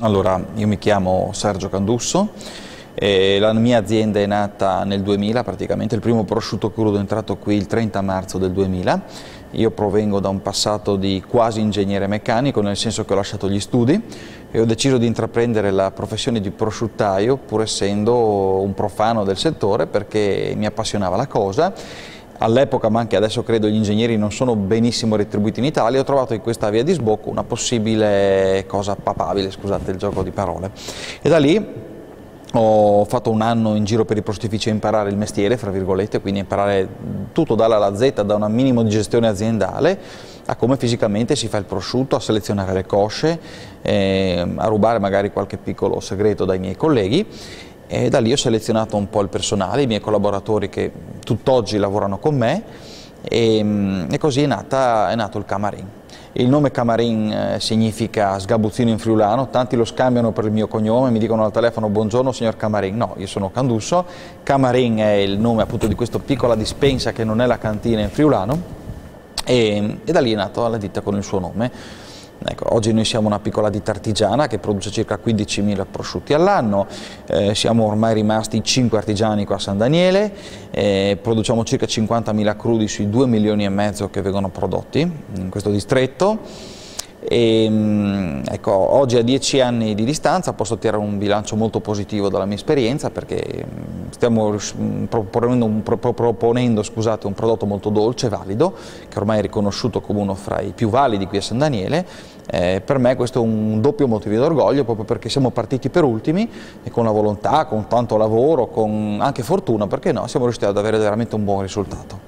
Allora, io mi chiamo Sergio Candusso e la mia azienda è nata nel 2000, praticamente il primo prosciutto crudo è entrato qui il 30 marzo del 2000. Io provengo da un passato di quasi ingegnere meccanico, nel senso che ho lasciato gli studi e ho deciso di intraprendere la professione di prosciuttaio, pur essendo un profano del settore, perché mi appassionava la cosa. All'epoca, ma anche adesso credo, gli ingegneri non sono benissimo retribuiti in Italia. Ho trovato in questa via di sbocco una possibile cosa papabile, scusate il gioco di parole. E da lì ho fatto un anno in giro per i prosciuttifici a imparare il mestiere, fra virgolette, quindi imparare tutto dalla alla Z, da un minimo di gestione aziendale a come fisicamente si fa il prosciutto, a selezionare le cosce, a rubare magari qualche piccolo segreto dai miei colleghi. E da lì ho selezionato un po' il personale, i miei collaboratori che tutt'oggi lavorano con me e così è nato il Camarin. Il nome Camarin significa sgabuzzino in friulano, tanti lo scambiano per il mio cognome, mi dicono al telefono buongiorno signor Camarin, no, io sono Candusso. Camarin è il nome appunto di questa piccola dispensa che non è la cantina in friulano e da lì è nata la ditta con il suo nome. Ecco, oggi noi siamo una piccola ditta artigiana che produce circa 15.000 prosciutti all'anno, siamo ormai rimasti 5 artigiani qua a San Daniele, produciamo circa 50.000 crudi sui 2,5 milioni che vengono prodotti in questo distretto. Ecco, oggi a 10 anni di distanza posso tirare un bilancio molto positivo dalla mia esperienza, perché stiamo proponendo un prodotto molto dolce, valido, che ormai è riconosciuto come uno fra i più validi qui a San Daniele. Per me questo è un doppio motivo d'orgoglio, proprio perché siamo partiti per ultimi e con la volontà, con tanto lavoro, con anche fortuna, perché no, siamo riusciti ad avere veramente un buon risultato.